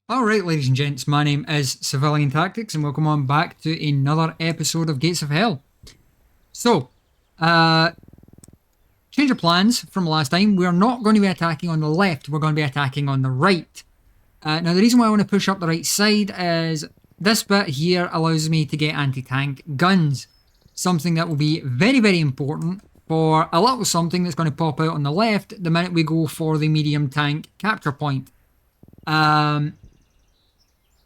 Alright, ladies and gents, my name is Civilian Tactics, and welcome on back to another episode of Gates of Hell. So, change of plans from last time. We're not going to be attacking on the left, we're going to be attacking on the right. Now, the reason why I want to push up the right side is this bit here allows me to get anti-tank guns. Something that will be very, very important for a little something that's going to pop out on the left the minute we go for the medium tank capture point.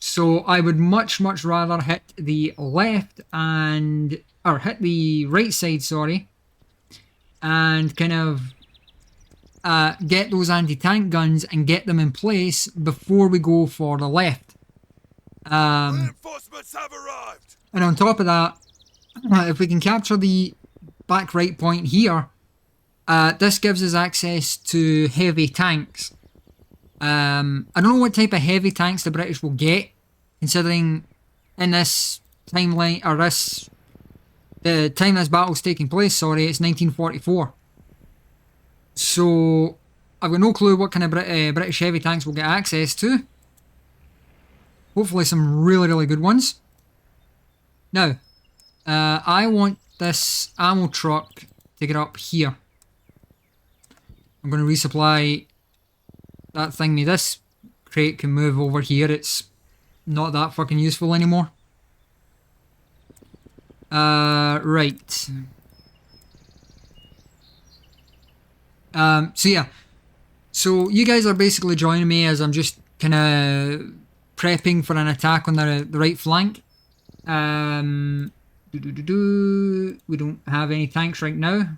So I would much rather hit the left or hit the right side, sorry, and kind of get those anti-tank guns and get them in place before we go for the left. Reinforcements have arrived. And on top of that, if we can capture the back right point here, this gives us access to heavy tanks. I don't know what type of heavy tanks the British will get, considering in this timeline, or the time this battle's taking place, sorry, it's 1944. So, I've got no clue what kind of British heavy tanks we'll get access to. Hopefully some really good ones. Now, I want this ammo truck to get up here. I'm going to resupply that thingy. This crate can move over here. It's not that fucking useful anymore. Right. So yeah. So you guys are basically joining me as I'm just kind of prepping for an attack on the right flank. We don't have any tanks right now.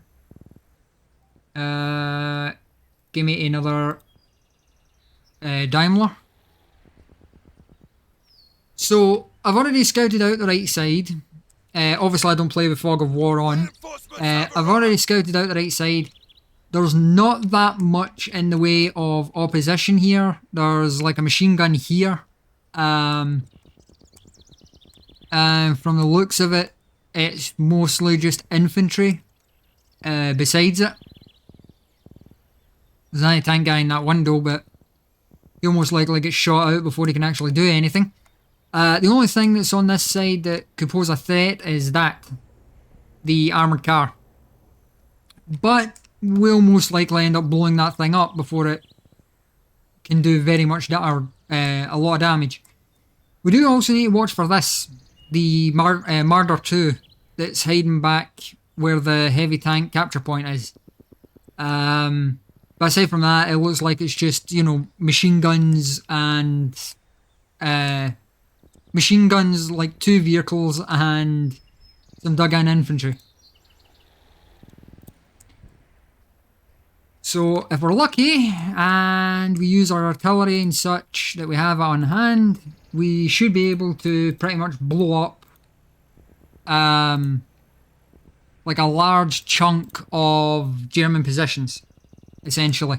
Give me another Daimler. So, I've already scouted out the right side. Obviously, I don't play with Fog of War on. I've already scouted out the right side. There's not that much in the way of opposition here. There's like a machine gun here. And from the looks of it, it's mostly just infantry besides it. There's an anti-tank guy in that window, but he'll most likely get shot out before he can actually do anything. The only thing that's on this side that could pose a threat is the armoured car. But we'll most likely end up blowing that thing up before it can do very much a lot of damage. We do also need to watch for this, the Marder 2 that's hiding back where the heavy tank capture point is. But aside from that, it looks like it's just, you know, machine guns and like 2 vehicles and some dug-in infantry. So if we're lucky and we use our artillery and such that we have on hand, we should be able to pretty much blow up like a large chunk of German positions, essentially.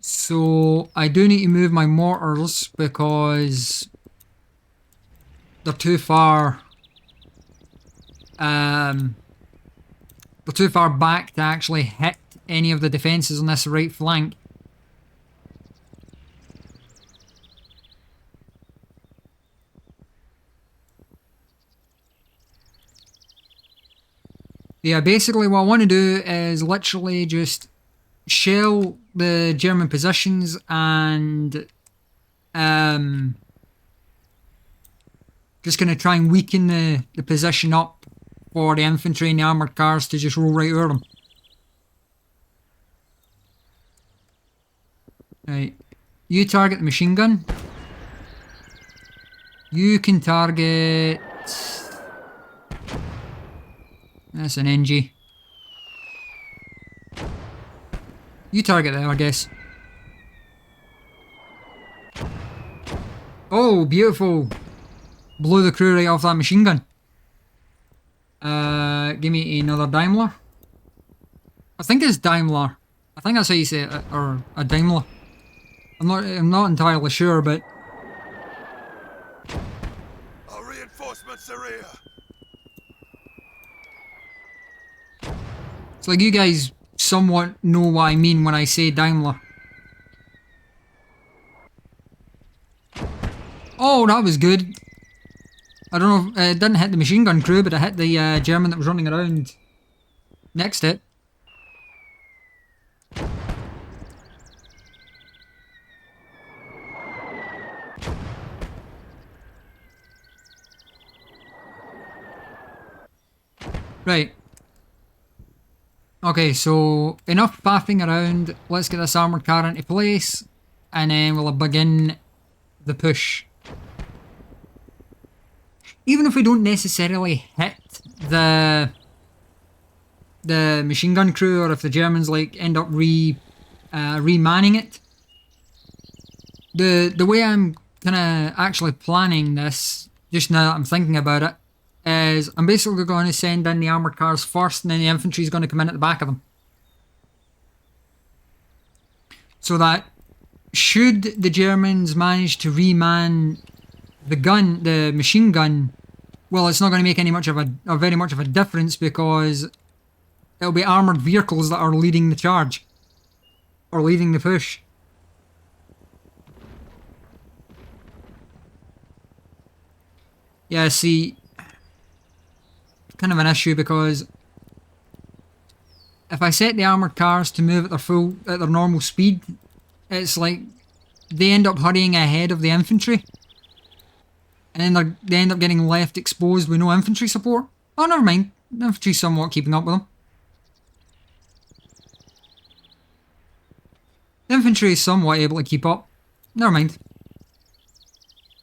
So I do need to move my mortars because they're too far. They're too far back to actually hit any of the defences on this right flank. Yeah, basically what I want to do is literally just shell the German positions and just going to try and weaken the position up for the infantry and the armoured cars to just roll right over them. Right, you target the machine gun. You can target... That's an NG. You target them, I guess. Oh, beautiful. Blew the crew right off that machine gun. Give me another Daimler. I think it's Daimler. I think that's how you say it, or a Daimler. I'm not entirely sure, but... Our reinforcements are here. It's like you guys somewhat know what I mean when I say Daimler. Oh, that was good. I don't know, it didn't hit the machine gun crew, but it hit the German that was running around next to it. Right. Okay, so enough faffing around. Let's get this armoured car into place, and then we'll begin the push. Even if we don't necessarily hit the machine gun crew, or if the Germans like end up remanning it, the way I'm kind of actually planning this, just now that I'm thinking about it, is I'm basically going to send in the armoured cars first, and then the infantry is going to come in at the back of them. So that should the Germans manage to reman the machine gun, well, it's not going to make very much of a difference, because it'll be armoured vehicles that are leading the charge, or leading the push. Yeah, see, kind of an issue, because if I set the armoured cars to move at their normal speed, it's like they end up hurrying ahead of the infantry, and then they end up getting left exposed with no infantry support. Oh, never mind. The infantry's somewhat keeping up with them. The infantry is somewhat able to keep up. Never mind.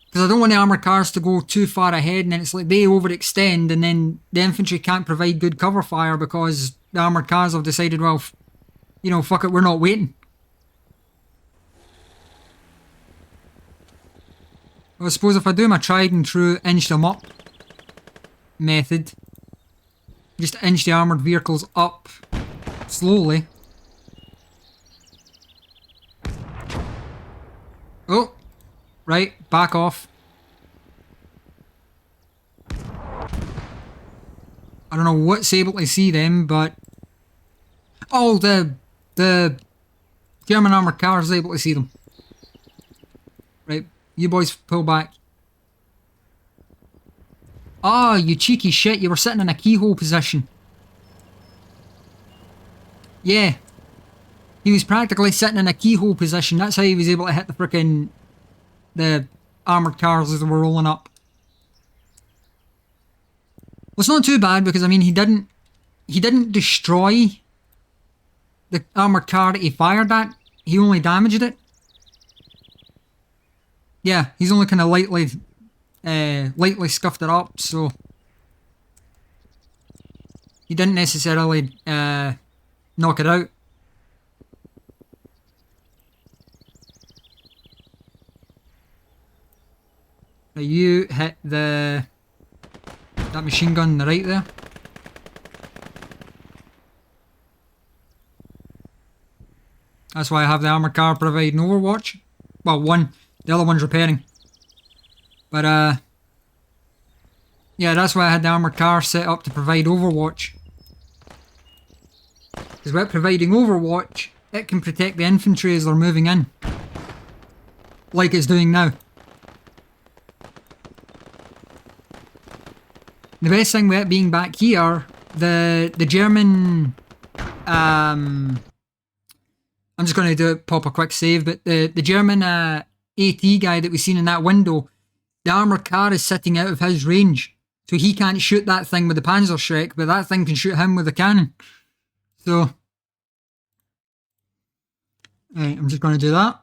Because I don't want the armoured cars to go too far ahead, and then it's like they overextend, and then the infantry can't provide good cover fire because the armoured cars have decided, well, fuck it, we're not waiting. Well, I suppose if I do my tried and true inch them up method, just inch the armoured vehicles up slowly. Oh, right, back off. I don't know what's able to see them, but... Oh, the German armoured car is able to see them. Right, you boys pull back. Ah, you cheeky shit, you were sitting in a keyhole position. Yeah. He was practically sitting in a keyhole position. That's how he was able to hit the armoured cars as they were rolling up. Well, it's not too bad, because I mean he didn't destroy the armoured car that he fired at. He only damaged it. Yeah, he's only kind of lightly scuffed it up, so he didn't necessarily knock it out. Now you hit that machine gun on the right there. That's why I have the armoured car providing overwatch. Well, one. The other one's repairing. But, yeah, that's why I had the armoured car set up to provide overwatch. Because with providing overwatch, it can protect the infantry as they're moving in. Like it's doing now. The best thing with it being back here, the German... I'm just going to pop a quick save, but the German AT guy that we've seen in that window, the armoured car is sitting out of his range. So he can't shoot that thing with the Panzerschreck, but that thing can shoot him with a cannon. So... Right, I'm just going to do that.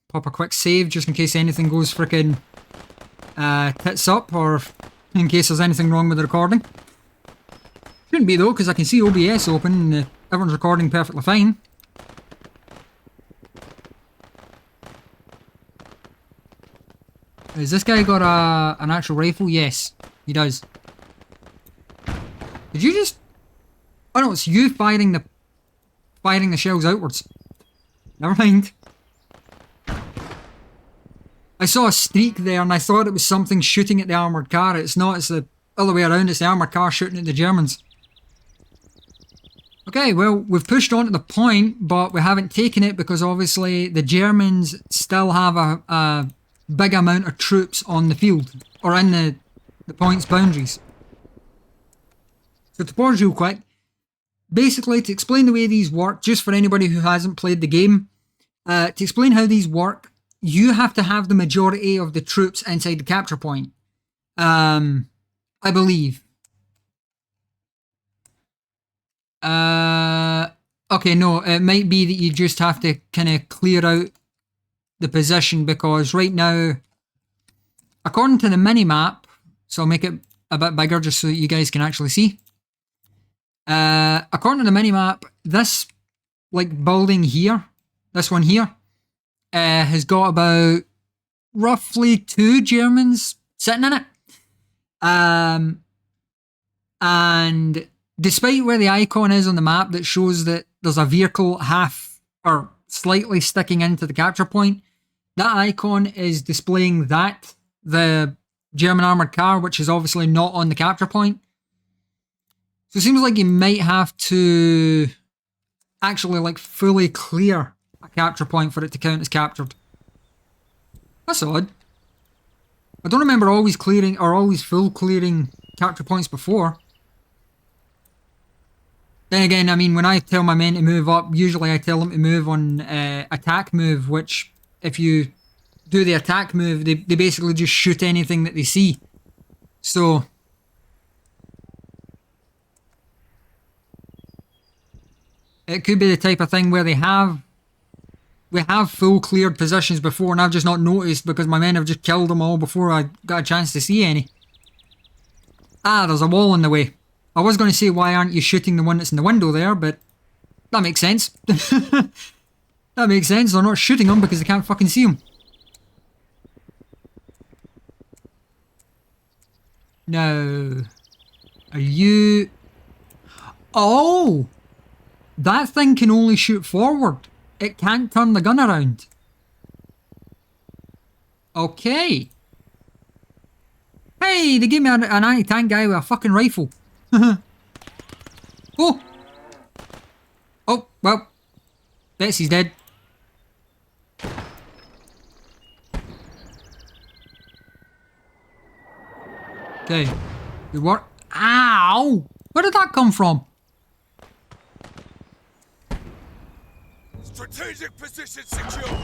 Pop a quick save just in case anything goes frickin' tits up, or in case there's anything wrong with the recording. Shouldn't be though, because I can see OBS open and everyone's recording perfectly fine. Has this guy got an actual rifle? Yes, he does. Did you just... Oh no, it's you firing the shells outwards. Never mind. I saw a streak there and I thought it was something shooting at the armoured car. It's not, it's the other way around. It's the armoured car shooting at the Germans. Okay, well, we've pushed on to the point, but we haven't taken it because obviously the Germans still have big amount of troops on the field, or in the point's boundaries. So to pause real quick, basically to explain the way these work, just for anybody who hasn't played the game, to explain how these work, you have to have the majority of the troops inside the capture point. I believe. Okay, no, it might be that you just have to kind of clear out the position, because right now, according to the mini-map, so I'll make it a bit bigger just so that you guys can actually see. According to the mini-map, this like building here, this one here, has got about roughly 2 Germans sitting in it. And despite where the icon is on the map that shows that there's a vehicle half or slightly sticking into the capture point, that icon is displaying that, the German armoured car, which is obviously not on the capture point. So it seems like you might have to actually like fully clear a capture point for it to count as captured. That's odd. I don't remember always clearing or always full clearing capture points before. Then again, I mean, when I tell my men to move up, usually I tell them to move on attack move, which if you do the attack move, they basically just shoot anything that they see. So it could be the type of thing where we have full cleared positions before, and I've just not noticed because my men have just killed them all before I got a chance to see any. Ah, there's a wall in the way. I was going to say, why aren't you shooting the one that's in the window there, but that makes sense. That makes sense. They're not shooting them because they can't fucking see them. Now, are you... Oh! That thing can only shoot forward. It can't turn the gun around. Okay. Hey, they gave me an anti-tank guy with a fucking rifle. Oh! Oh, well. Betsy's dead. Okay. Good work. Ow! Where did that come from? Strategic position secure.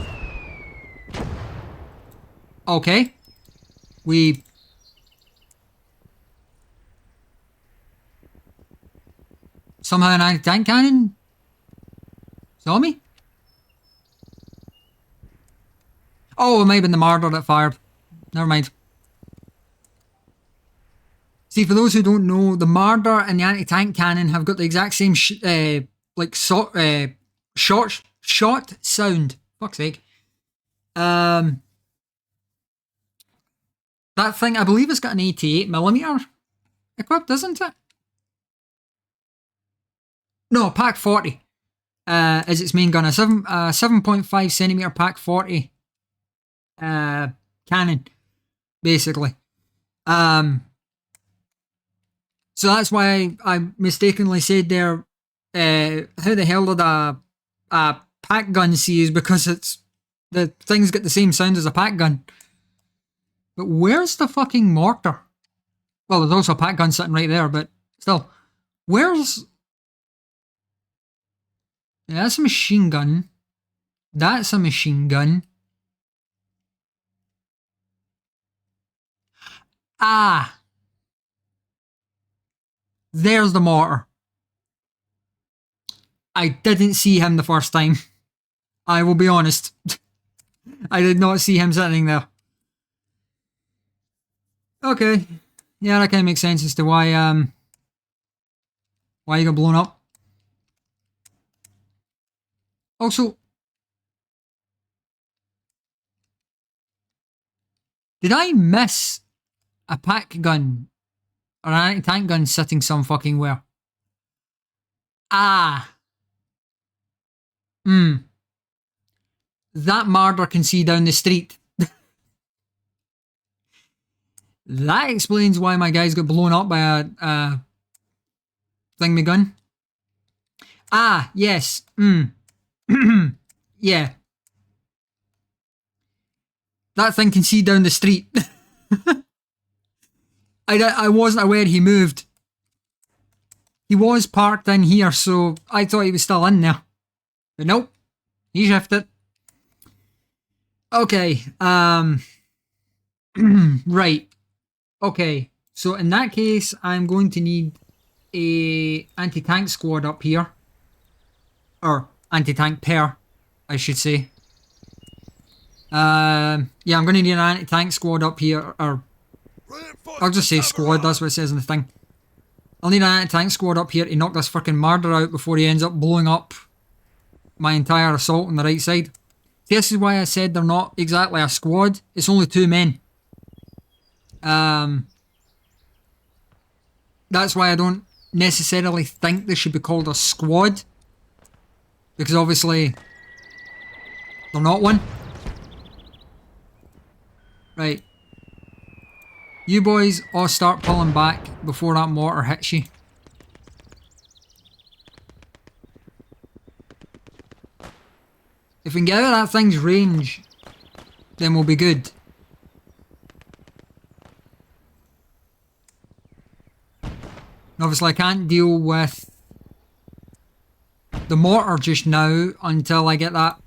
Okay. We... Somehow an anti-tank cannon saw me? Oh, it might have been the Marder that fired. Never mind. See, for those who don't know, the Marder and the anti-tank cannon have got the exact same shot sound. Fuck's sake. That thing, I believe it's got an 88mm equipped, isn't it? No, Pak 40 is its main gun. A 7.5cm Pak 40 cannon, basically. So that's why I mistakenly said there, how the hell did a Pak gun see, is because it's the thing's got the same sound as a Pak gun. But where's the fucking mortar? Well, there's also a Pak gun sitting right there, but still, where's... Yeah, that's a machine gun. That's a machine gun. Ah! There's the mortar. I didn't see him the first time. I will be honest. I did not see him sitting there. Okay. Yeah, that kind of makes sense as to why you got blown up. Also, did I miss a Pak gun or an anti-tank gun sitting some fucking where? Ah. That Marder can see down the street. That explains why my guys got blown up by a thingy gun. Ah, yes. Yeah. That thing can see down the street. I wasn't aware he moved. He was parked in here, so I thought he was still in there. But nope. He shifted. Okay, right. Okay, so in that case, I'm going to need a anti-tank squad up here. Or anti-tank pair, I should say. Yeah, I'm going to need an anti-tank squad up here, or I'll just say squad, that's what it says in the thing. I'll need an anti-tank squad up here to knock this fucking martyr out before he ends up blowing up my entire assault on the right side. See, this is why I said they're not exactly a squad. It's only 2 men. That's why I don't necessarily think they should be called a squad. Because obviously, they're not one. Right. You boys all start pulling back before that mortar hits you. If we can get out of that thing's range, then we'll be good. Obviously I can't deal with the mortar just now until I get that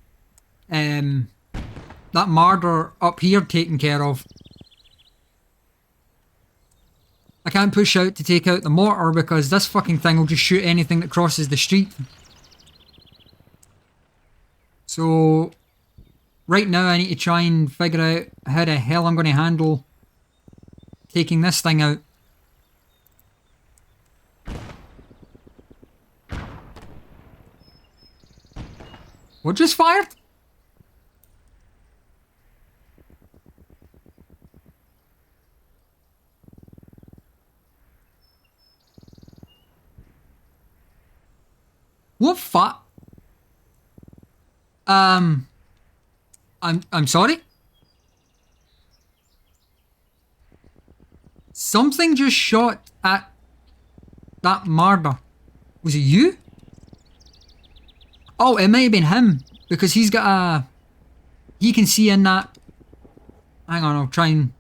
that martyr up here taken care of. I can't push out to take out the mortar because this fucking thing will just shoot anything that crosses the street. So right now I need to try and figure out how the hell I'm going to handle taking this thing out. What just fired? What I'm sorry? Something just shot at that martyr. Was it you? Oh, it might have been him. Because he's got a... He can see in that... Hang on, I'll try and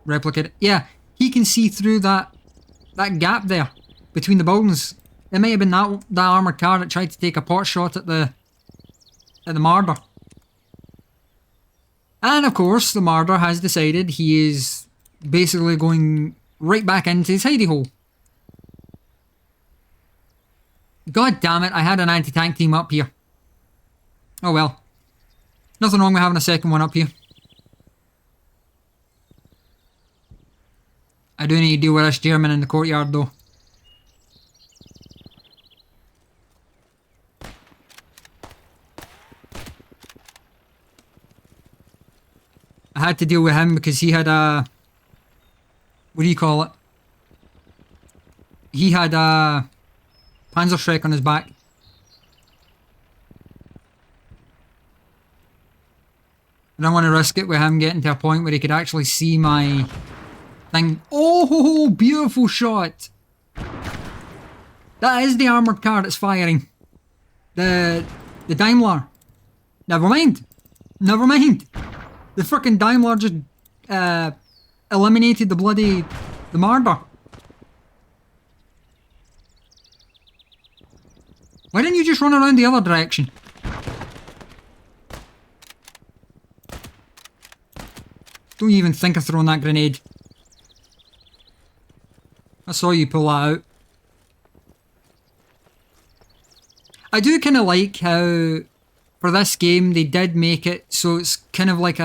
replicate it. Yeah, he can see through that gap there. Between the buildings. It might have been that armoured car that tried to take a pot shot at the martyr. And of course, the martyr has decided he is basically going right back into his hidey hole. God damn it, I had an anti-tank team up here. Oh well. Nothing wrong with having a second one up here. I do need to deal with this German in the courtyard though. I had to deal with him because he had a... What do you call it? He had a Panzerschreck on his back. I don't want to risk it with him getting to a point where he could actually see my thing. Oh, beautiful shot! That is the armoured car that's firing. The Daimler. Never mind. Never mind. The frickin' Daimler just eliminated the martyr. Why didn't you just run around the other direction? Don't even think of throwing that grenade. I saw you pull that out. I do kind of like how for this game they did make it so it's kind of like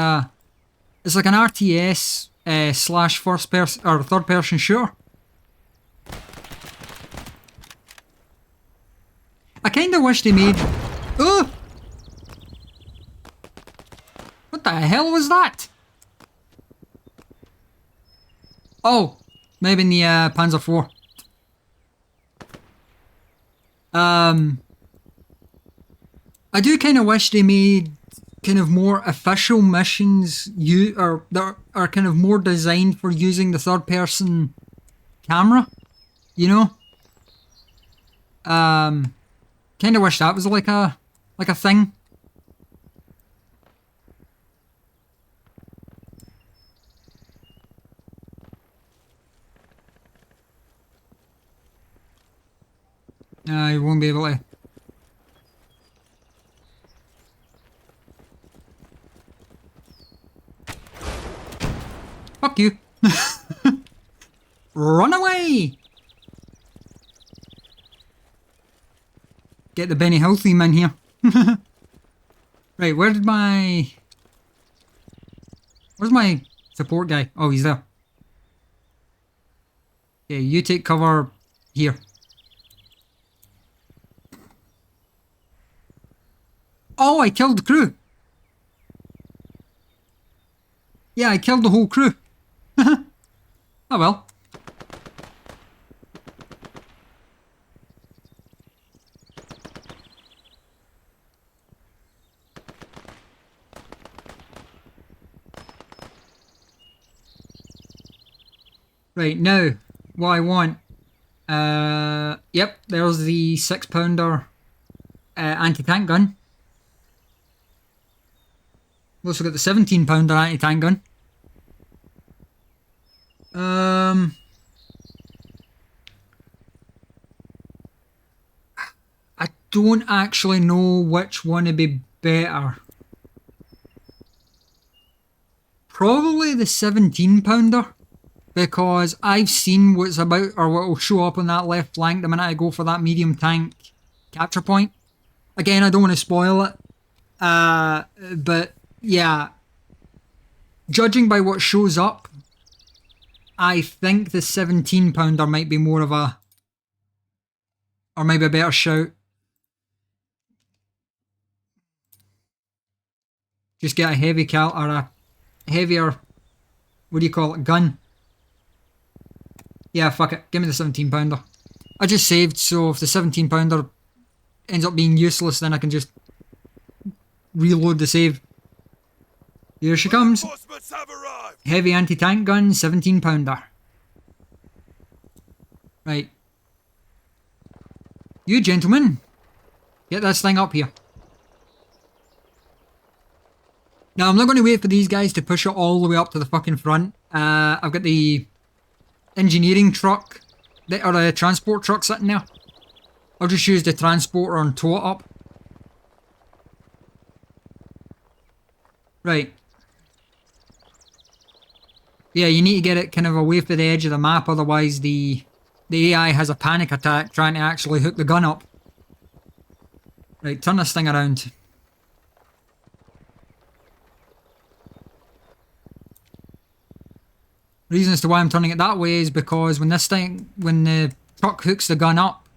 it's like an RTS slash first person or third person shooter. I kind of wish they made... Oh! What the hell was that? Oh, maybe in the Panzer IV. I do kind of wish they made kind of more official missions that are kind of more designed for using the third person camera, you know? Kind of wish that was like a thing. You won't be able to. Fuck you. Run away! Get the Benny Hill theme in here. Right, where's my support guy? Oh, he's there. Okay, you take cover here. Oh, I killed the crew. Yeah, I killed the whole crew. Oh well. Right, now, what I want... yep, there's the 6-pounder anti-tank gun. We've also got the 17-pounder anti-tank gun. I don't actually know which one would be better. Probably the 17-pounder. Because I've seen what's about, or what will show up on that left flank the minute I go for that medium tank capture point. Again, I don't want to spoil it. But yeah. Judging by what shows up, I think the 17-pounder might be more of a... or maybe a better shout. Just get a heavy or a heavier... what do you call it? Gun. Yeah, fuck it. Give me the 17-pounder. I just saved, so if the 17-pounder ends up being useless, then I can just reload the save. Here she comes. Reinforcements have arrived. Heavy anti-tank gun, 17-pounder. Right. You gentlemen, get this thing up here. Now, I'm not going to wait for these guys to push it all the way up to the fucking front. I've got the engineering truck, or a transport truck sitting there. I'll just use the transporter and tow it up. Right. Yeah, you need to get it kind of away from the edge of the map, otherwise the AI has a panic attack trying to actually hook the gun up. Right, turn this thing around. Reason as to why I'm turning it that way is because when the truck hooks the gun up,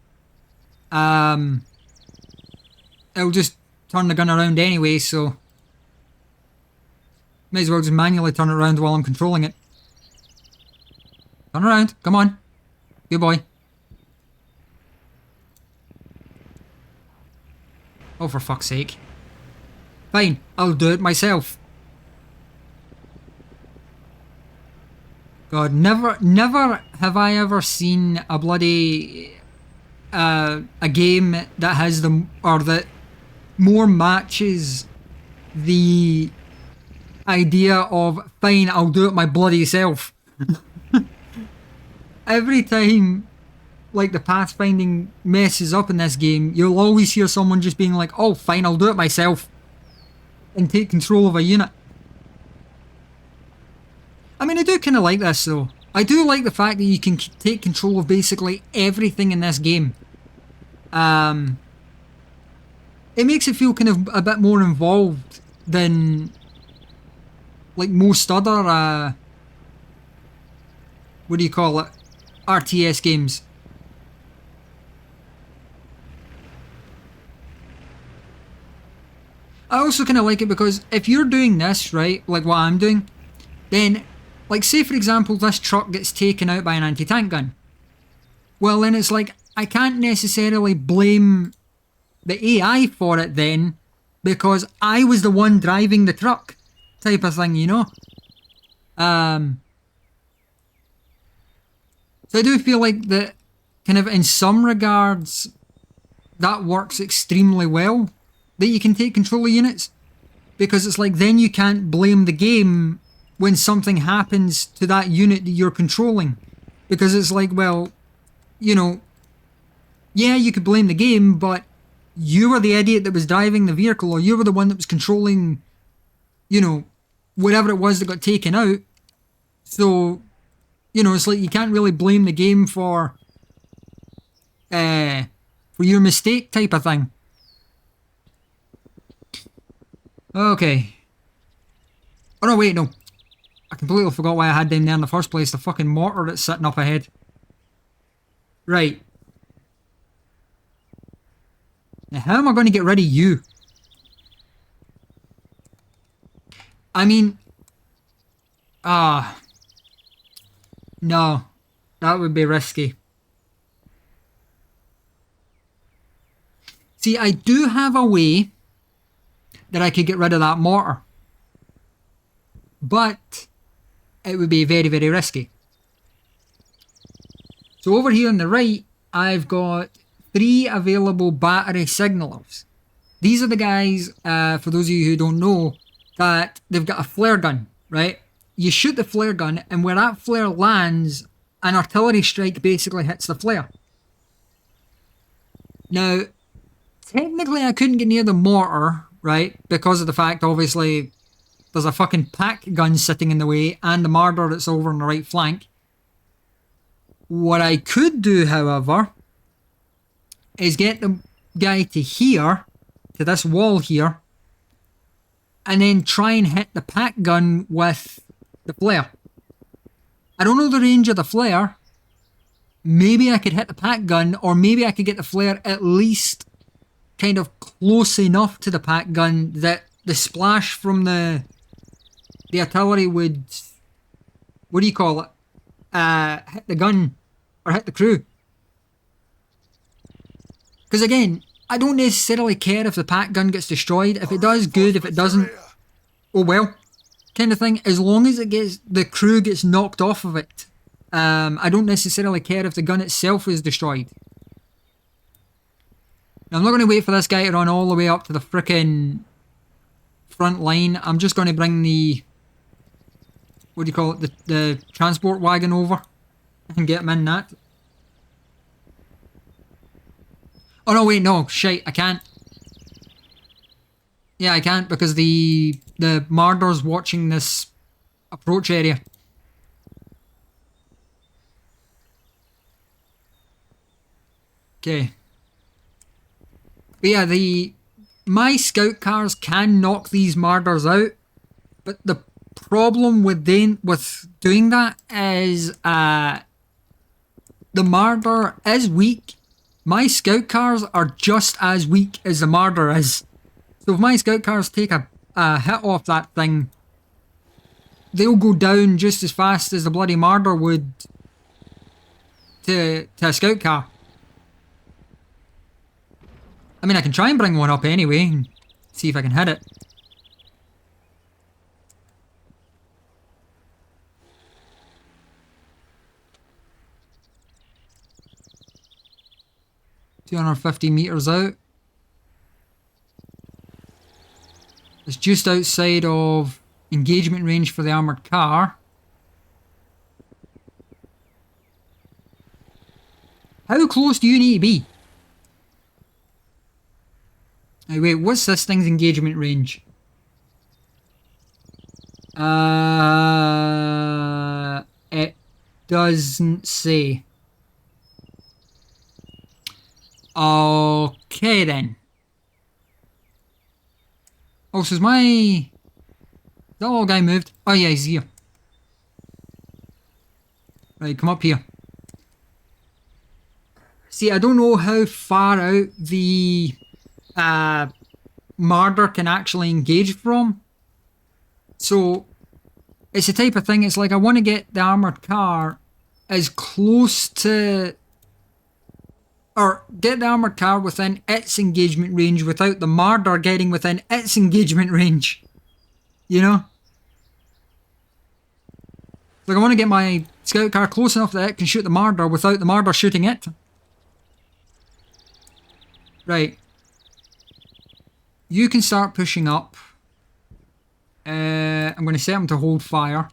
it'll just turn the gun around anyway, so may as well just manually turn it around while I'm controlling it. Turn around, come on. Good boy. Oh, for fuck's sake. Fine, I'll do it myself. God, never have I ever seen a bloody a game that has that more matches the idea of fine, I'll do it my bloody self. Every time like the pathfinding messes up in this game, you'll always hear someone just being like, oh fine, I'll do it myself, and take control of a unit. I mean, I do kind of like this though. I do like the fact that you can take control of basically everything in this game. It makes it feel kind of a bit more involved than like most other, what do you call it, RTS games. I also kind of like it because if you're doing this, right, like what I'm doing, then, like, say for example, this truck gets taken out by an anti-tank gun. Well, then it's like, I can't necessarily blame the AI for it then, because I was the one driving the truck, type of thing, you know? So I do feel like that, kind of in some regards, that works extremely well, that you can take control of units, because it's like, then you can't blame the game when something happens to that unit that you're controlling, because it's like, well, you know, yeah, you could blame the game, but you were the idiot that was driving the vehicle, or you were the one that was controlling, you know, whatever it was that got taken out. So, you know, it's like you can't really blame the game for your mistake type of thing. Okay. Oh no, wait, no. I completely forgot why I had them there in the first place. The fucking mortar that's sitting up ahead. Right. Now, how am I going to get rid of you? I mean... no. That would be risky. See, I do have a way that I could get rid of that mortar. But it would be very, very risky. So over here on the right, I've got 3 available battery signalers. These are the guys, for those of you who don't know, that they've got a flare gun, right? You shoot the flare gun, and where that flare lands, an artillery strike basically hits the flare. Now, technically I couldn't get near the mortar, right? Because of the fact, obviously, there's a fucking pack gun sitting in the way, and the Mardor that's over on the right flank. What I could do, however, is get the guy to here, to this wall here, and then try and hit the pack gun with the flare. I don't know the range of the flare. Maybe I could hit the pack gun, or maybe I could get the flare at least kind of close enough to the pack gun that the splash from the artillery would, what do you call it, hit the gun or hit the crew. Because again, I don't necessarily care if the pack gun gets destroyed. If it does, good. If it doesn't, oh well, kind of thing. As long as the crew gets knocked off of it, I don't necessarily care if the gun itself is destroyed. Now, I'm not going to wait for this guy to run all the way up to the frickin' front line. I'm just going to bring the, what do you call it, the transport wagon over and get him in that. Oh no, wait, no, shite, I can't. Yeah, I can't because the Mardor's watching this approach area. Okay. But yeah, my scout cars can knock these Mardors out, but the problem with doing that is the Mardor is weak. My scout cars are just as weak as the Mardor is. So if my scout cars take a hit off that thing, they'll go down just as fast as the bloody Mardor would to a scout car. I mean, I can try and bring one up anyway and see if I can hit it. $250 meters out. It's just outside of engagement range for the armoured car. How close do you need to be? Hey, wait, what's this thing's engagement range? It doesn't say. Okay then. Oh, so is that little guy moved? Oh yeah, he's here. Right, come up here. See, I don't know how far out the Mardor can actually engage from. So, it's the type of thing, it's like I want to get the armoured car as close to... Or get the armoured car within its engagement range without the Mardor getting within its engagement range. You know? Like I want to get my scout car close enough that it can shoot the Mardor without the Mardor shooting it. Right. You can start pushing up. I'm going to set him to hold fire.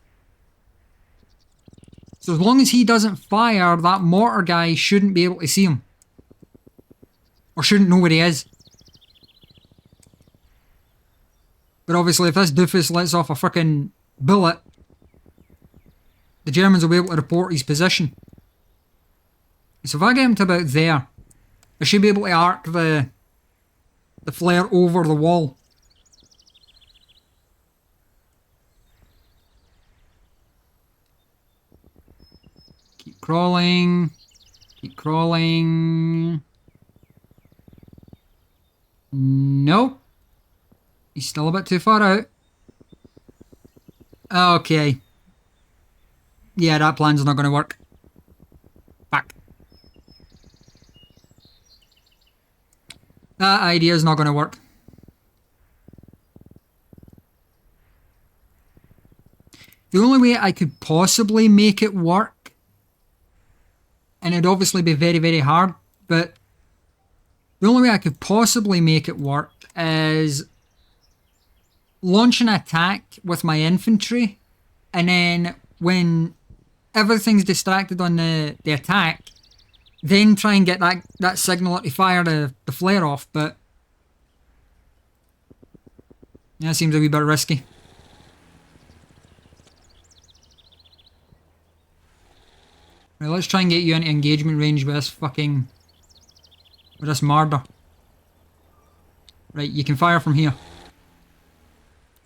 So as long as he doesn't fire, that mortar guy shouldn't be able to see him. Or shouldn't know where he is. But obviously if this doofus lets off a frickin' bullet, the Germans will be able to report his position. So if I get him to about there, I should be able to arc the flare over the wall. Keep crawling. Keep crawling. Nope. He's still a bit too far out. Okay. Yeah, that plan's not going to work. Fuck. That idea's not going to work. The only way I could possibly make it work, and it'd obviously be very, very hard, but the only way I could possibly make it work is launch an attack with my infantry, and then when everything's distracted on the attack, then try and get that signal to fire the flare off, but yeah, that seems a wee bit risky. Right, let's try and get you into engagement range with this Marder. Right, you can fire from here.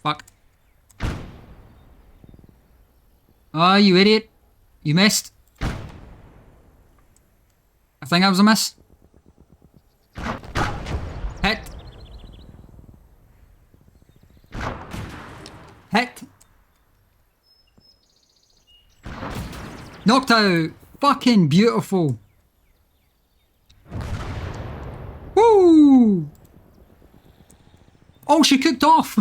Fuck. Oh, you idiot. You missed. I think that was a miss. Hit. Hit. Knocked out. Fucking beautiful. Woo! Oh, she cooked off.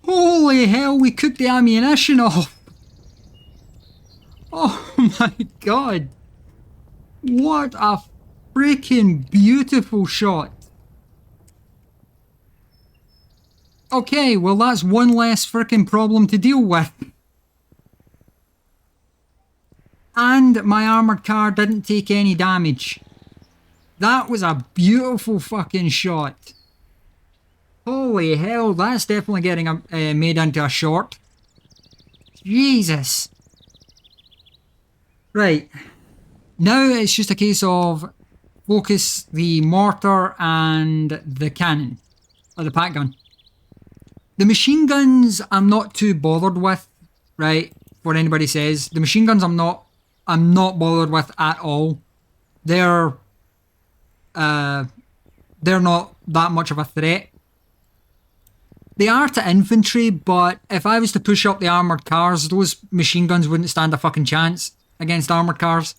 Holy hell, we cooked the ammunition off. Oh my god. What a freaking beautiful shot. Okay, well that's one less freaking problem to deal with. And my armoured car didn't take any damage. That was a beautiful fucking shot. Holy hell, that's definitely getting made into a short. Jesus. Right. Now it's just a case of focus the mortar and the cannon. Or the pack gun. The machine guns I'm not too bothered with, right? What anybody says. The machine guns I'm not bothered with at all. They're not that much of a threat. They are to infantry, but if I was to push up the armoured cars, those machine guns wouldn't stand a fucking chance against armoured cars.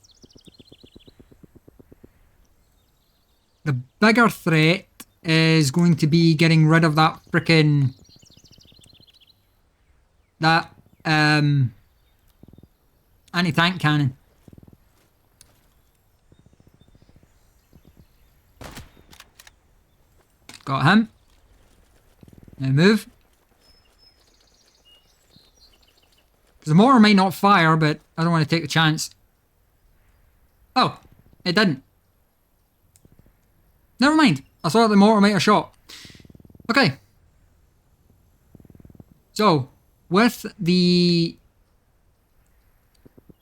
The bigger threat is going to be getting rid of that frickin' anti-tank cannon. Got him. Now move. Because the mortar might not fire, but I don't want to take the chance. Oh, it didn't. Never mind. I thought the mortar might have shot. Okay. So, with the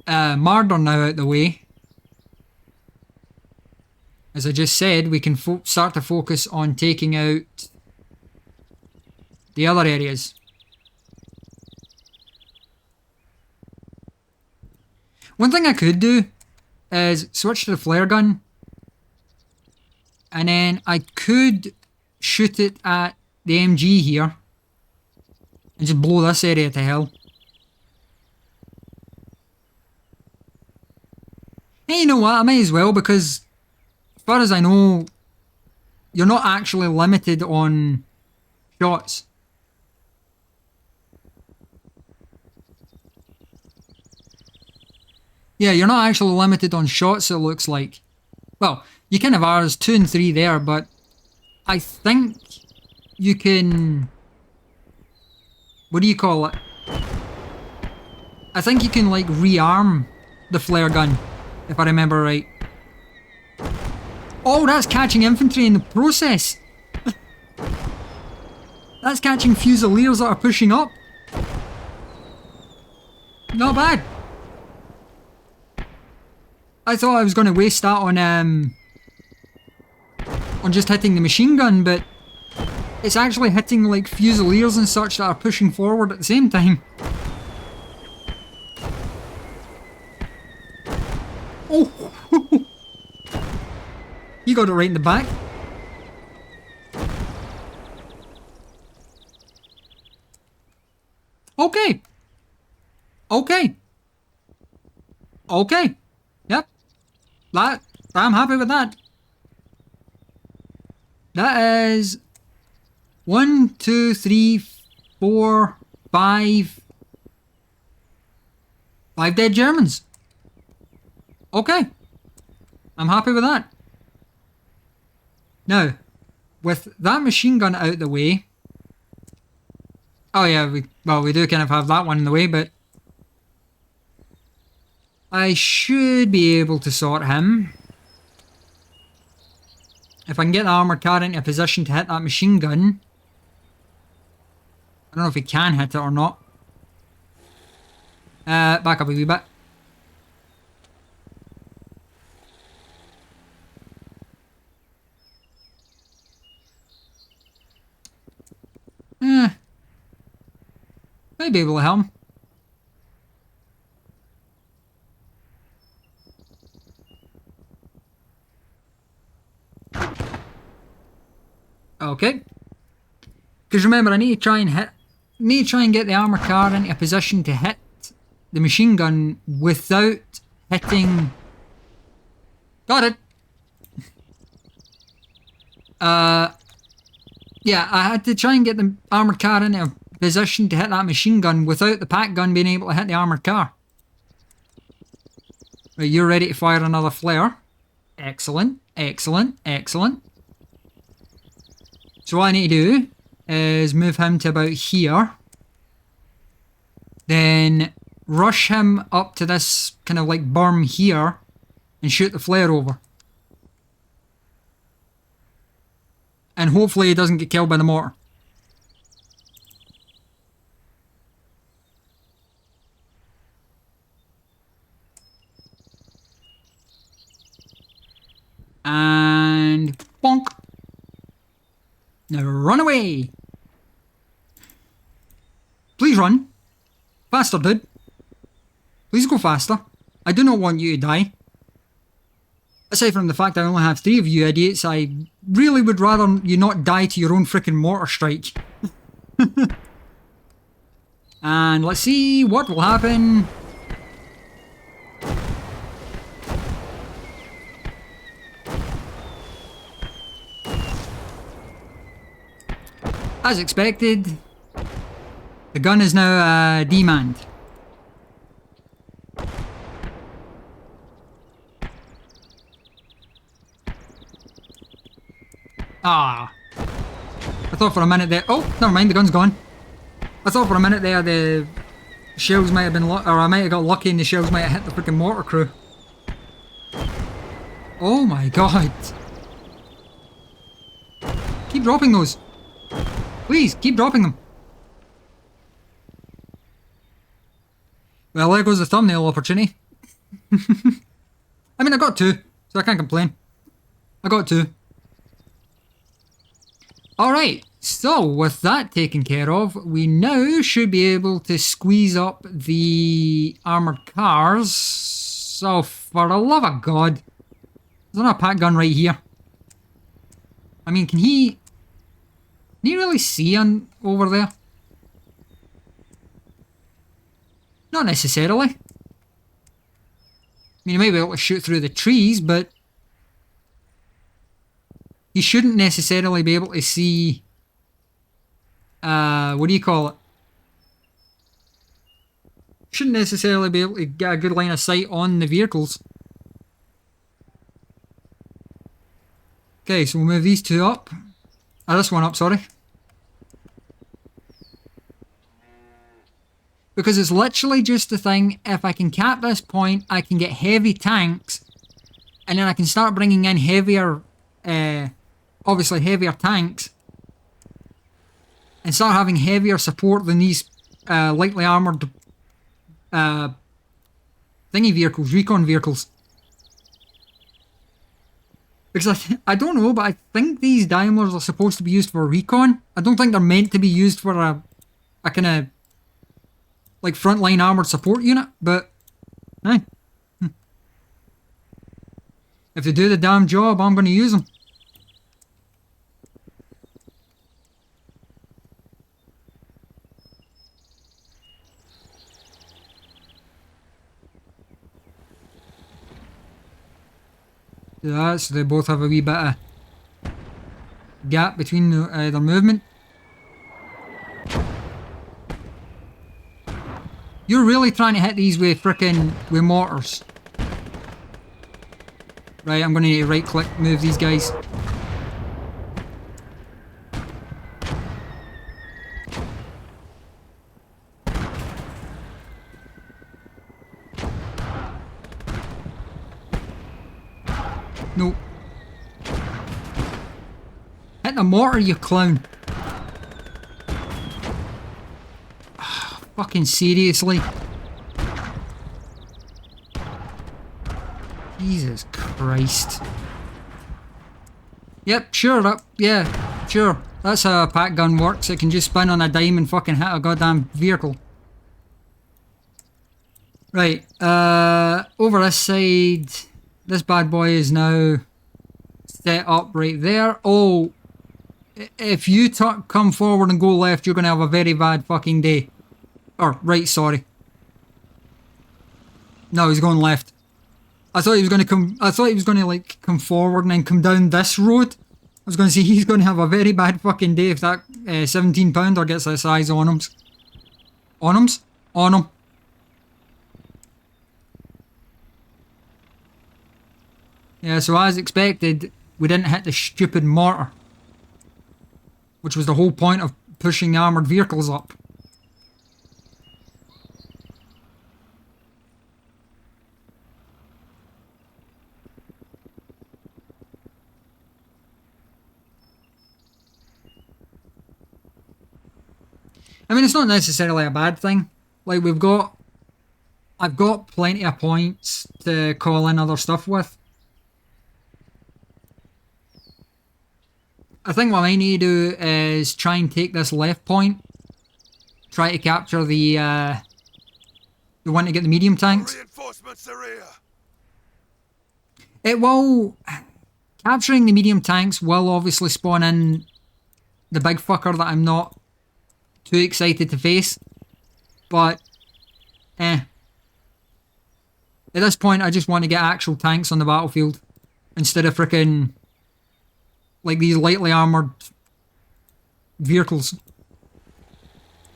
Marder now out the way, as I just said, we can start to focus on taking out the other areas. One thing I could do is switch to the flare gun, and then I could shoot it at the MG here and just blow this area to hell. Hey, you know what? I might as well, because as far as I know, you're not actually limited on shots. Yeah, you're not actually limited on shots, it looks like. Well, you kind of are, there's 2 and 3 there, but I think you can... What do you call it? I think you can, like, rearm the flare gun, if I remember right. Oh, that's catching infantry in the process. That's catching Fusiliers that are pushing up. Not bad. I thought I was going to waste that on just hitting the machine gun, but it's actually hitting like Fusiliers and such that are pushing forward at the same time. Oh! You got it right in the back. Okay. Okay. Okay. Yep. I'm happy with that. That is 1, 2, 3, 4, 5. 5 dead Germans. Okay. I'm happy with that. Now, with that machine gun out the way... Oh yeah, we do kind of have that one in the way, but... I should be able to sort him. If I can get the armoured car into a position to hit that machine gun. I don't know if he can hit it or not. Back up a wee bit. Might be able to help him. Okay. Because remember, I need to try and get the armor car into a position to hit the machine gun without hitting. Got it. Yeah, I had to try and get the armored car into a position to hit that machine gun without the pack gun being able to hit the armored car. Right, you're ready to fire another flare. Excellent, excellent, excellent. So what I need to do is move him to about here. Then rush him up to this kind of like berm here and shoot the flare over. And hopefully he doesn't get killed by the mortar. And bonk. Now run away. Please run. Faster, dude. Please go faster. I do not want you to die. Aside from the fact I only have 3 of you idiots, I really would rather you not die to your own freaking mortar strike. And let's see what will happen. As expected, the gun is now demanned. Ah. I thought for a minute there... Oh, never mind, the gun's gone. I thought for a minute there the shells might have been... Or I might have got lucky and the shells might have hit the freaking mortar crew. Oh my god. Keep dropping those. Please, keep dropping them. Well, there goes the thumbnail opportunity. I mean, I got 2, so I can't complain. I got 2. Alright, so with that taken care of, we now should be able to squeeze up the armoured cars. So, for the love of God, there's not a pack gun right here. I mean, can he really see over there? Not necessarily. I mean, he might be able to shoot through the trees, but he shouldn't necessarily be able to see, what do you call it? Shouldn't necessarily be able to get a good line of sight on the vehicles. Okay, so we'll move these 2 up. This one up, sorry. Because it's literally just the thing, if I can cap this point, I can get heavy tanks, and then I can start bringing in heavier obviously heavier tanks and start having heavier support than these lightly armoured thingy vehicles, recon vehicles. Because I don't know, but I think these Daimlers are supposed to be used for recon. I don't think they're meant to be used for a kind of like frontline armoured support unit, but hey. If they do the damn job, I'm going to use them. Yeah, so they both have a wee bit of gap between their movement. You're really trying to hit these with mortars. Right, I'm going to right click, move these guys. No. Hit the mortar, you clown. Fucking seriously. Jesus Christ. Yep, sure, yeah, sure. That's how a pack gun works. It can just spin on a dime and fucking hit a goddamn vehicle. Right, over this side, this bad boy is now set up right there. Oh, if you come forward and go left, you're going to have a very bad fucking day. Or, right, sorry. No, he's going left. I thought he was going to like come forward and then come down this road. I was going to say he's going to have a very bad fucking day if that 17 pounder gets his eyes on him. On him? On him. Yeah, so as expected, we didn't hit the stupid mortar. Which was the whole point of pushing the armoured vehicles up. I mean, it's not necessarily a bad thing. Like, I've got plenty of points to call in other stuff with. I think what I need to do is try and take this left point. Try to capture the one to get the medium tanks. Reinforcements are here. It will... Capturing the medium tanks will obviously spawn in the big fucker that I'm not too excited to face. But, At this point, I just want to get actual tanks on the battlefield. Instead of frickin' like these lightly armoured vehicles.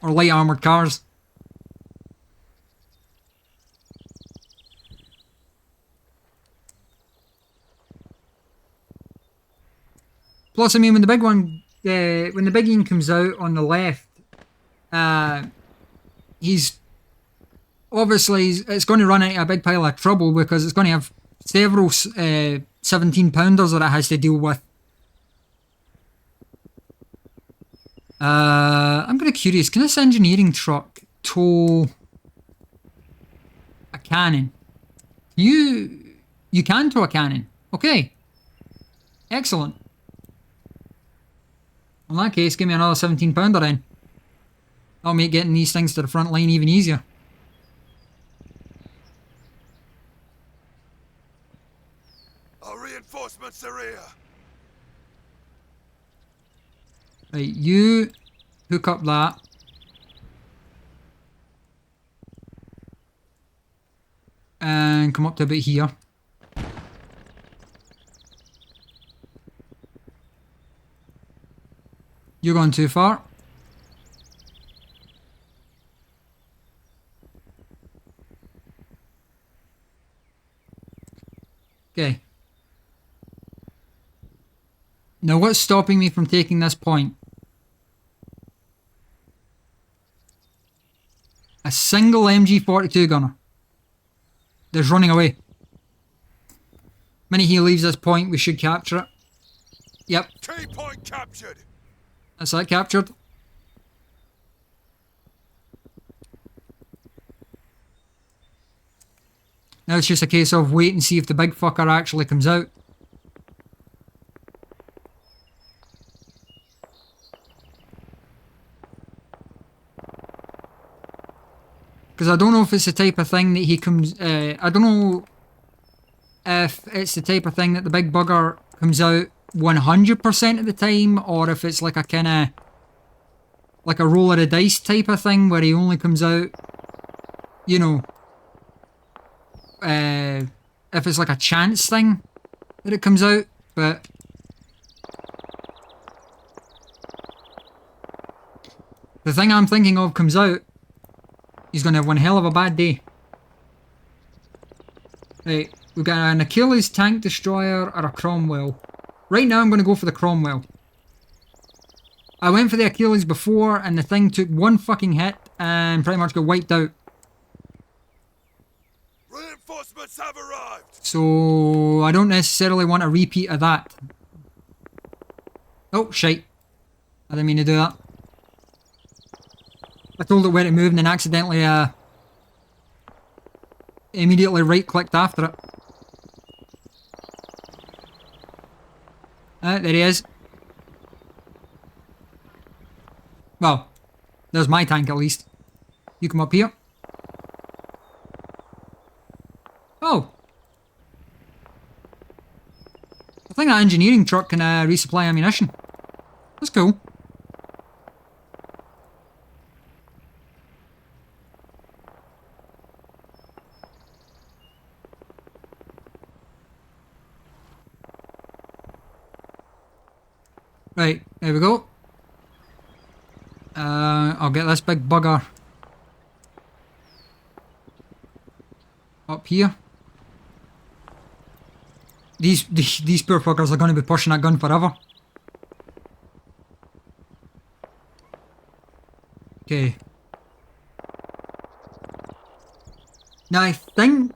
Or light armoured cars. Plus, I mean, when the big one, when the big one comes out on the left, he's obviously, it's going to run into a big pile of trouble because it's going to have several 17 pounders that it has to deal with. I'm kind of curious, can this engineering truck tow a cannon? You can tow a cannon. Okay. Excellent. In that case, give me another 17 pounder then. That'll make getting these things to the front line even easier. Our reinforcements are here. Right, you hook up that. And come up to about here. You're going too far. Okay. Now what's stopping me from taking this point? A single MG42 gunner. That's running away. The minute he leaves this point, we should capture it. Yep, Key point captured. that's that captured. Now it's just a case of wait and see if the big fucker actually comes out. Because I don't know if it's the type of thing that he comes... I don't know if it's the type of thing that the big bugger comes out 100% of the time, or if it's like a kind of... like a roll of the dice type of thing, where he only comes out, you know... if it's like a chance thing that it comes out, but... the thing I'm thinking of comes out, he's going to have one hell of a bad day. Right, we've got an Achilles tank destroyer or a Cromwell. Right now I'm going to go for the Cromwell. I went for the Achilles before and the thing took one fucking hit and pretty much got wiped out. Reinforcements have arrived. So I don't necessarily want a repeat of that. Oh, shite. I didn't mean to do that. I told it where to move and then accidentally immediately right-clicked after it. There he is. Well, there's my tank at least. You come up here. Oh. I think that engineering truck can resupply ammunition. That's cool. Right, there we go. I'll get this big bugger up here. These poor fuckers are going to be pushing that gun forever. Okay. Now I think,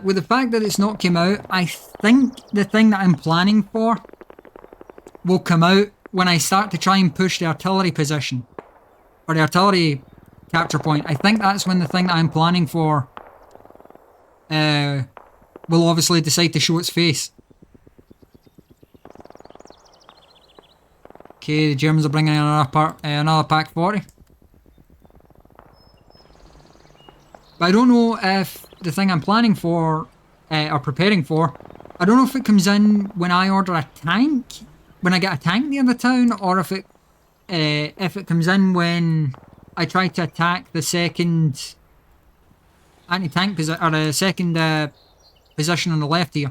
with the fact that it's not come out, I think the thing that I'm planning for will come out when I start to try and push the artillery position. Or the artillery capture point. I think that's when the thing that I'm planning for will obviously decide to show its face. Okay, the Germans are bringing in another Pak 40. But I don't know if the thing I'm planning for, or preparing for, I don't know if it comes in when I order a tank, when I get a tank near the town, or if it comes in when I try to attack the second anti-tank position, or the second position on the left here.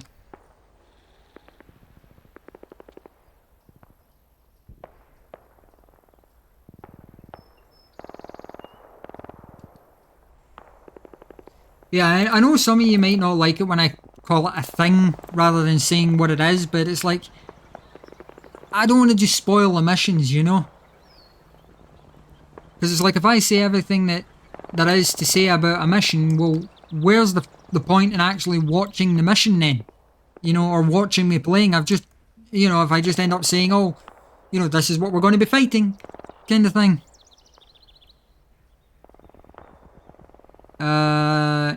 Yeah, I know some of you might not like it when I call it a thing rather than saying what it is, but it's like, I don't want to just spoil the missions, you know? Because it's like, if I say everything that there is to say about a mission, well, where's the point in actually watching the mission then? You know, or watching me playing? I've just, you know, if I just end up saying, oh, you know, this is what we're going to be fighting, kind of thing.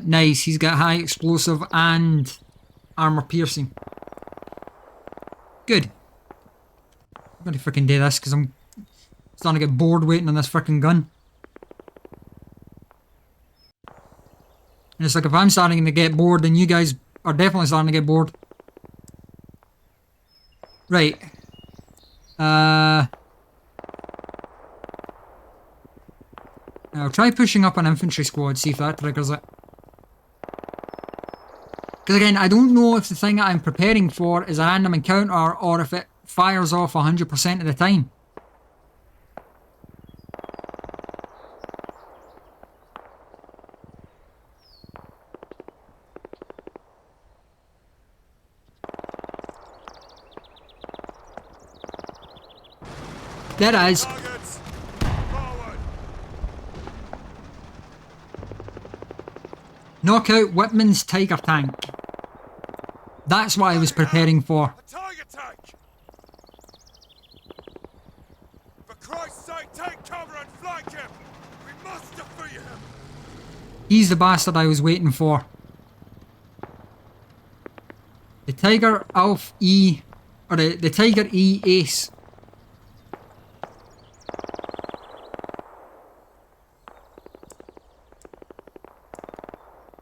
Nice, he's got high explosive and armor piercing. Good. I'm gonna freaking do this because I'm starting to get bored waiting on this freaking gun. And it's like, if I'm starting to get bored, then you guys are definitely starting to get bored. Right. I'll try pushing up an infantry squad, see if that triggers it. Because again, I don't know if the thing that I'm preparing for is a random encounter or if it fires off 100% of the time. There it is. Targets. Forward. Knock out Whitman's Tiger tank. That's what I was preparing for. A tiger tank! For Christ's sake, take cover and flank him! We must defeat him! He's the bastard I was waiting for. The Tiger Alf E, or the Tiger E Ace.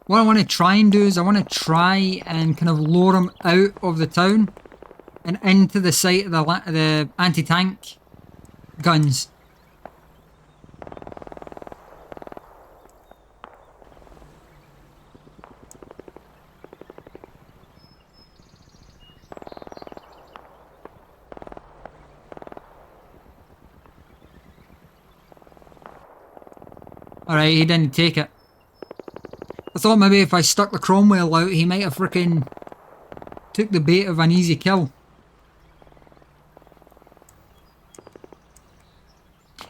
What I want to try and do is I want to try and kind of lure him out of the town and into the site of the anti-tank guns. Alright, he didn't take it. I thought maybe if I stuck the Cromwell out, he might have frickin' took the bait of an easy kill.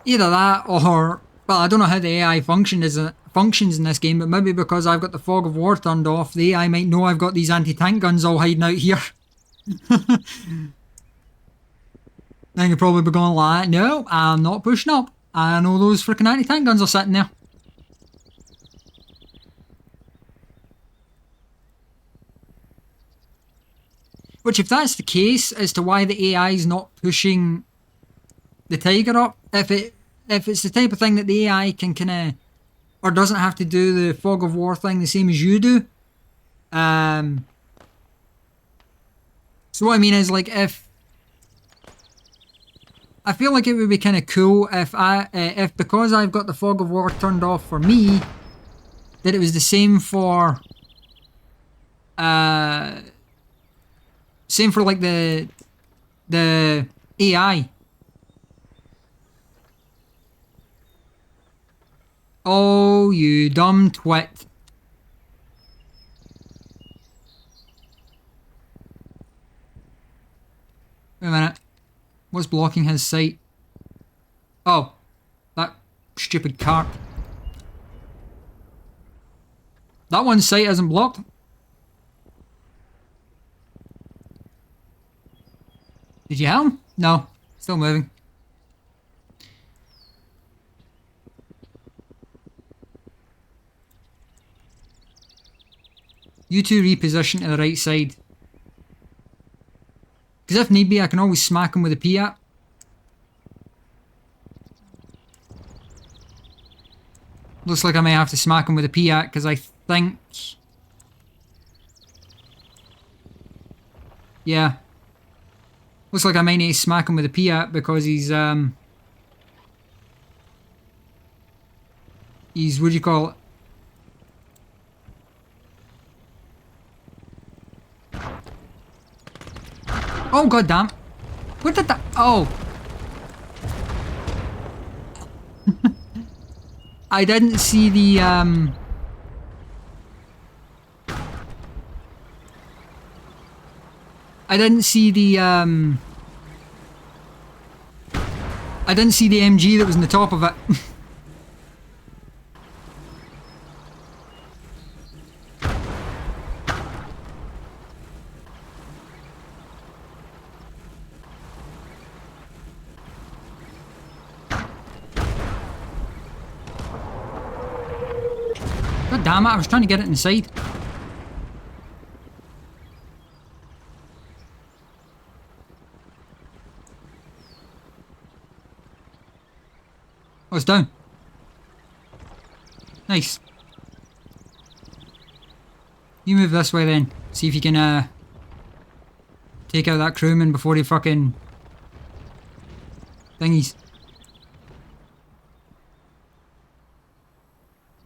Either that or, well, I don't know how the AI functions in this game, but maybe because I've got the fog of war turned off, the AI might know I've got these anti-tank guns all hiding out here. Then you'll probably be going like, no, I'm not pushing up. I know those frickin' anti-tank guns are sitting there. Which, if that's the case, as to why the AI is not pushing the Tiger up, if it's the type of thing that the AI can kind of, or doesn't have to do the fog of war thing the same as you do. So what I mean is, like, if I feel like it would be kind of cool if because I've got the fog of war turned off for me, that it was the same for same for like the AI. Oh, you dumb twit. Wait a minute. What's blocking his sight? Oh, that stupid cart. That one's sight isn't blocked. Did you help him? No. Still moving. You two reposition to the right side. Because if need be, I can always smack him with a Piat. Looks like I may have to smack him with a Piat because I think... Yeah. Looks like I might need to smack him with a Piat because he's, what do you call it? Oh, goddamn. What did that... Oh. I didn't see the, I didn't see the MG that was on the top of it. God damn it, I was trying to get it inside. Oh, it's down. Nice. You move this way then. See if you can take out that crewman before he fucking thingies.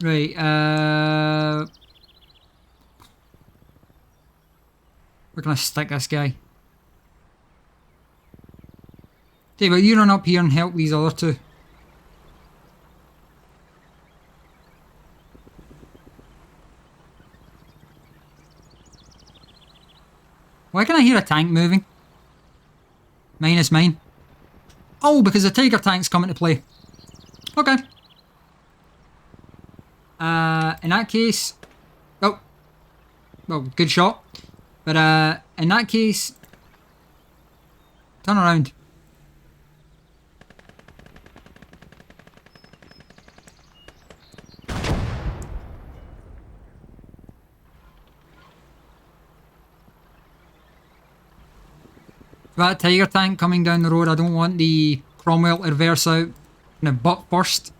Right, where can I stick this guy? Tell you what, you run up here and help these other two. Why can I hear a tank moving? Minus mine. Oh, because the Tiger tank's come into play. Okay. In that case... Oh. Well, good shot. But in that case, turn around. That Tiger tank coming down the road, I don't want the Cromwell to reverse out in a butt first.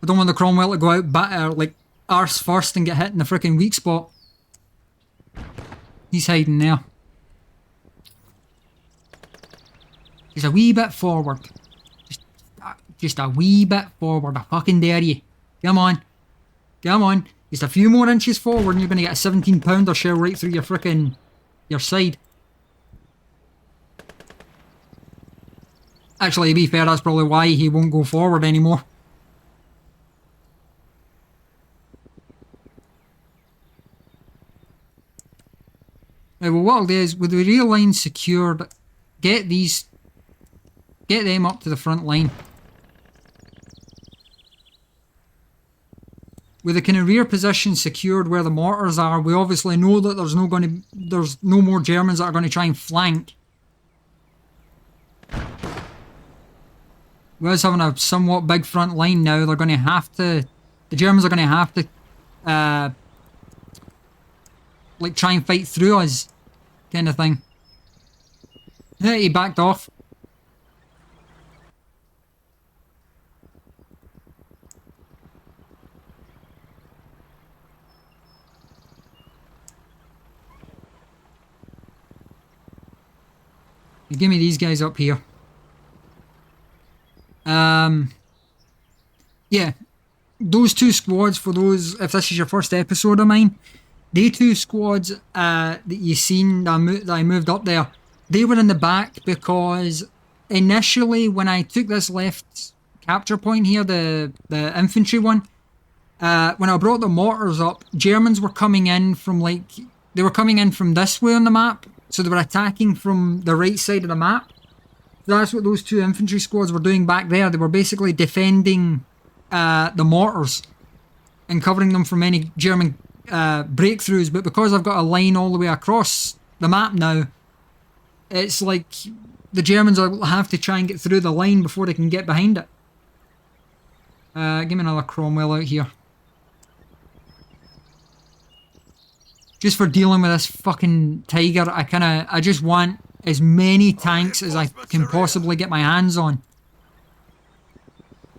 I don't want the Cromwell to go out like arse first and get hit in the freaking weak spot. He's hiding there. Just a wee bit forward. Just a wee bit forward. I fucking dare you. Come on. Come on. Just a few more inches forward and you're going to get a 17-pounder shell right through your side. Actually, to be fair, that's probably why he won't go forward anymore. Right, well, what I'll do is, with the rear line secured, get them up to the front line. With the kind of rear position secured where the mortars are, we obviously know that there's no more Germans that are going to try and flank. With us having a somewhat big front line now, they're going to have to... The Germans are going to have to... like, try and fight through us, kind of thing. Yeah, he backed off. You give me these guys up here. Yeah. Those two squads, for those, if this is your first episode of mine, they two squads that you seen that I moved up there, they were in the back because initially when I took this left capture point here, the infantry one, when I brought the mortars up, Germans were coming in from they were coming in from this way on the map. So they were attacking from the right side of the map. That's what those two infantry squads were doing back there. They were basically defending the mortars and covering them from any German breakthroughs. But because I've got a line all the way across the map now, it's like the Germans will have to try and get through the line before they can get behind it. Give me another Cromwell out here. Just for dealing with this fucking Tiger, I just want as many tanks as I can possibly get my hands on.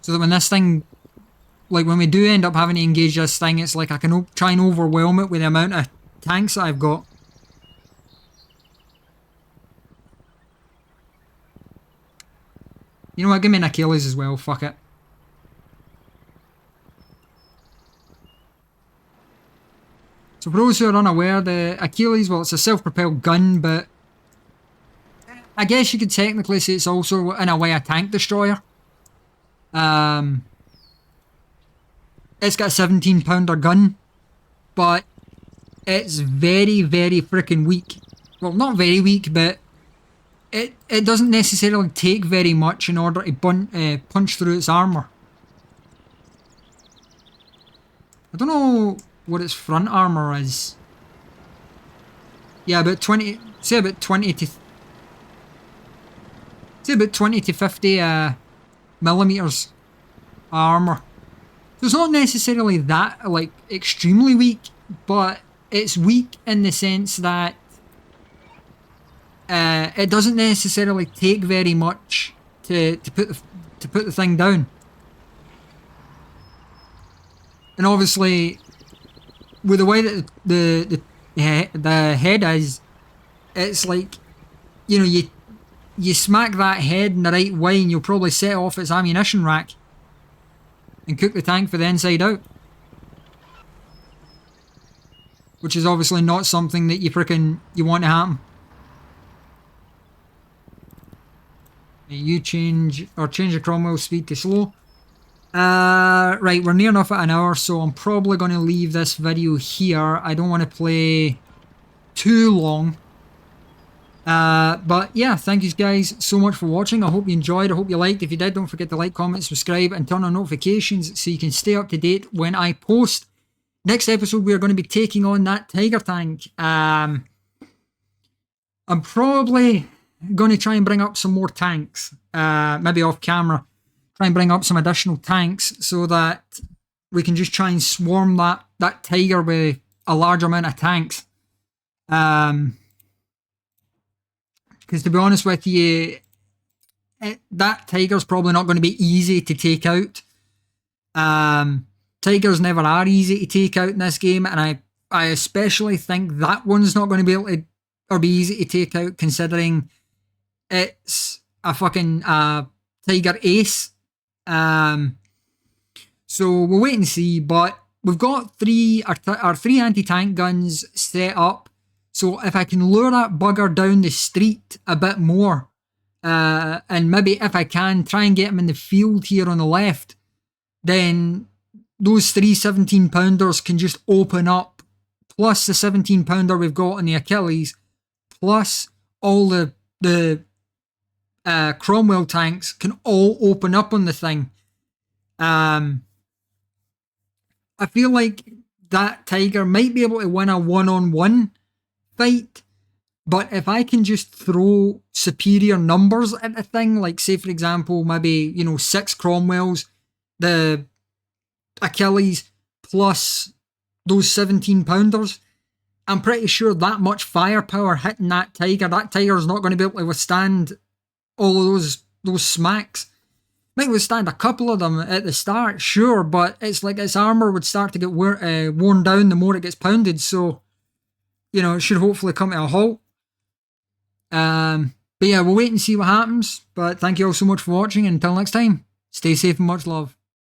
So that when this thing, like when we do end up having to engage this thing, it's like I can try and overwhelm it with the amount of tanks that I've got. You know what, give me an Achilles as well, fuck it. So for those who are unaware, the Achilles, well, it's a self-propelled gun, but I guess you could technically say it's also, in a way, a tank destroyer. It's got a 17-pounder gun, but it's very, very freaking weak. Well, not very weak, but it doesn't necessarily take very much in order to punch through its armour. I don't know what its front armour is. Yeah, about 20, say about 20 to 50 millimeters armour. So it's not necessarily that, like, extremely weak, but it's weak in the sense that it doesn't necessarily take very much to put the thing down. And obviously, with the way that the head is, it's like, you know, you smack that head in the right way and you'll probably set off its ammunition rack and cook the tank for the inside out. Which is obviously not something that you want to happen. You change the Cromwell speed to slow. Right, we're near enough at an hour, so I'm probably going to leave this video here. I don't want to play too long. But yeah, thank you guys so much for watching. I hope you enjoyed. I hope you liked. If you did, don't forget to like, comment, subscribe, and turn on notifications so you can stay up to date when I post. next episode, we are going to be taking on that Tiger tank. I'm probably going to try and bring up some more tanks, maybe off camera. Try and bring up some additional tanks so that we can just try and swarm that Tiger with a large amount of tanks. Because to be honest with you, that Tiger's probably not going to be easy to take out. Tigers never are easy to take out in this game, and I especially think that one's not going to be able to, or be easy to take out, considering it's a fucking Tiger Ace. So we'll wait and see, but we've got our three anti-tank guns set up. So if I can lure that bugger down the street a bit more, and maybe if I can try and get him in the field here on the left, then those 3 17-pounders can just open up, plus the 17-pounder we've got on the Achilles, plus all the Cromwell tanks can all open up on the thing. I feel like that Tiger might be able to win a one-on-one fight, but if I can just throw superior numbers at the thing, like say for example, maybe 6 Cromwells, the Achilles plus those 17-pounders, I'm pretty sure that much firepower hitting that Tiger's not going to be able to withstand all of those smacks. Might withstand a couple of them at the start, sure, but it's like its armor would start to get worn down the more it gets pounded, so it should hopefully come to a halt. But yeah, we'll wait and see what happens. But thank you all so much for watching, and until next time, stay safe and much love.